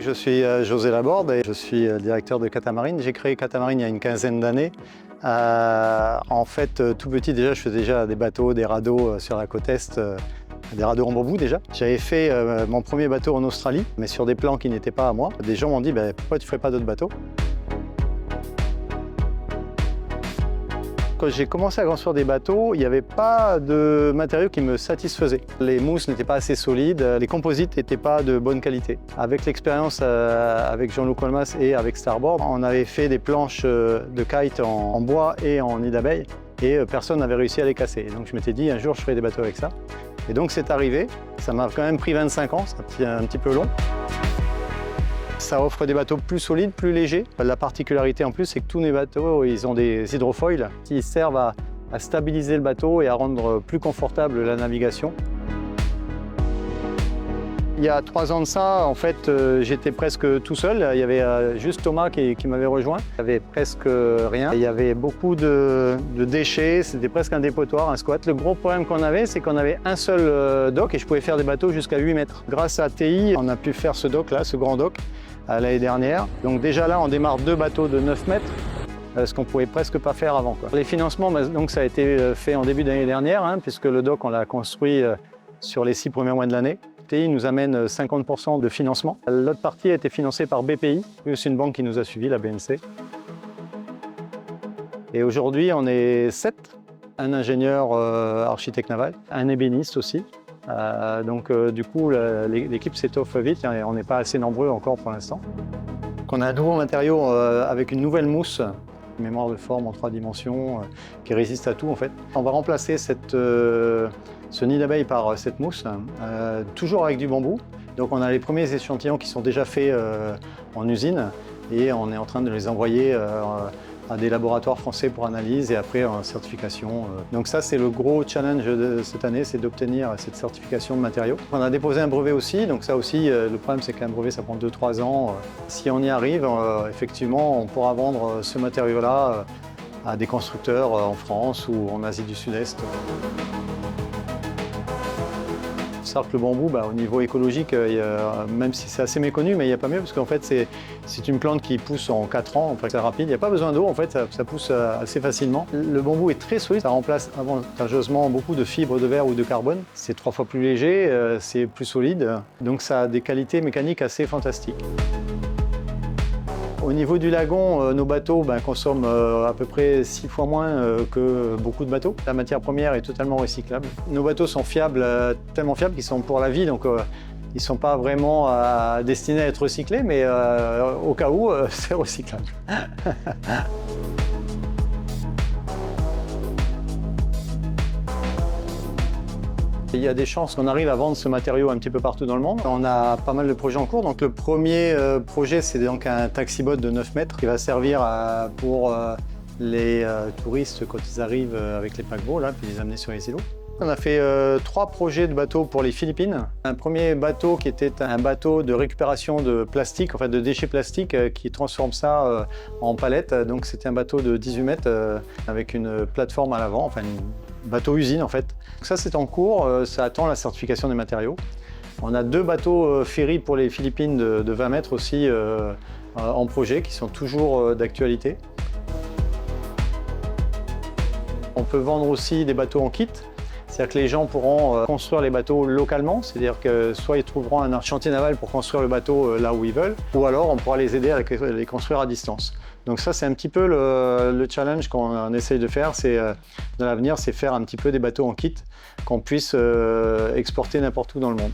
Je suis José Laborde et je suis directeur de Catamarine. J'ai créé Catamarine il y a une quinzaine d'années. En fait, tout petit déjà, je faisais déjà des bateaux, des radeaux sur la côte Est, des radeaux en bambou déjà. J'avais fait mon premier bateau en Australie, mais sur des plans qui n'étaient pas à moi. Des gens m'ont dit pourquoi tu ne ferais pas d'autres bateaux? Quand j'ai commencé à construire des bateaux, il n'y avait pas de matériaux qui me satisfaisaient. Les mousses n'étaient pas assez solides, les composites n'étaient pas de bonne qualité. Avec l'expérience avec Jean-Luc Olmas et avec Starboard, on avait fait des planches de kite en bois et en nid d'abeille et personne n'avait réussi à les casser. Donc je m'étais dit un jour je ferai des bateaux avec ça. Et donc c'est arrivé, ça m'a quand même pris 25 ans, c'est un petit peu long. Ça offre des bateaux plus solides, plus légers. La particularité en plus, c'est que tous les bateaux, ils ont des hydrofoils qui servent à stabiliser le bateau et à rendre plus confortable la navigation. Il y a 3 ans de ça, en fait, j'étais presque tout seul. Il y avait juste Thomas qui m'avait rejoint. Il n'y avait presque rien. Il y avait beaucoup de déchets, c'était presque un dépotoir, un squat. Le gros problème qu'on avait, c'est qu'on avait un seul dock et je pouvais faire des bateaux jusqu'à 8 mètres. Grâce à TI, on a pu faire ce dock-là, ce grand dock, l'année dernière. Donc déjà là, on démarre 2 bateaux de 9 mètres. Ce qu'on ne pouvait presque pas faire avant. Les financements, donc, ça a été fait en début d'année dernière, puisque le dock, on l'a construit sur les 6 premiers mois de l'année. TI nous amène 50% de financement. L'autre partie a été financée par BPI, c'est une banque qui nous a suivis, la BNC. Et aujourd'hui, on est 7, un ingénieur architecte naval, un ébéniste aussi. Du coup, l'équipe s'étoffe vite et on n'est pas assez nombreux encore pour l'instant. On a un nouveau matériau avec une nouvelle mousse, une mémoire de forme en 3 dimensions qui résiste à tout en fait. On va remplacer ce nid d'abeille par cette mousse, toujours avec du bambou. Donc on a les premiers échantillons qui sont déjà faits en usine et on est en train de les envoyer à des laboratoires français pour analyse et après en certification. Donc ça, c'est le gros challenge de cette année, c'est d'obtenir cette certification de matériaux. On a déposé un brevet aussi, donc ça aussi, le problème c'est qu'un brevet ça prend 2-3 ans. Si on y arrive, effectivement, on pourra vendre ce matériau-là à des constructeurs en France ou en Asie du Sud-Est. Il faut savoir que le bambou, au niveau écologique, même si c'est assez méconnu, mais il n'y a pas mieux parce qu'en fait c'est une plante qui pousse en 4 ans, c'est rapide, il n'y a pas besoin d'eau, en fait ça pousse assez facilement. Le bambou est très solide, ça remplace avantageusement beaucoup de fibres de verre ou de carbone. C'est 3 fois plus léger, c'est plus solide, donc ça a des qualités mécaniques assez fantastiques. Au niveau du lagon, nos bateaux consomment à peu près 6 fois moins que beaucoup de bateaux. La matière première est totalement recyclable. Nos bateaux sont fiables, tellement fiables qu'ils sont pour la vie, donc ils ne sont pas vraiment destinés à être recyclés, mais au cas où, c'est recyclable. Il y a des chances qu'on arrive à vendre ce matériau un petit peu partout dans le monde. On a pas mal de projets en cours. Donc le premier projet, c'est donc un taxi-boat de 9 mètres qui va servir pour les touristes quand ils arrivent avec les paquebots, puis les amener sur les îlots. On a fait 3 projets de bateaux pour les Philippines. Un premier bateau qui était un bateau de récupération de plastique, en fait de déchets plastiques, qui transforme ça en palettes. Donc c'était un bateau de 18 mètres avec une plateforme à l'avant, enfin un bateau usine en fait. Donc ça c'est en cours, ça attend la certification des matériaux. On a 2 bateaux ferry pour les Philippines de 20 mètres aussi en projet qui sont toujours d'actualité. On peut vendre aussi des bateaux en kit. C'est-à-dire que les gens pourront construire les bateaux localement, c'est-à-dire que soit ils trouveront un chantier naval pour construire le bateau là où ils veulent, ou alors on pourra les aider à les construire à distance. Donc ça c'est un petit peu le challenge qu'on essaye de faire, dans l'avenir, c'est faire un petit peu des bateaux en kit qu'on puisse exporter n'importe où dans le monde.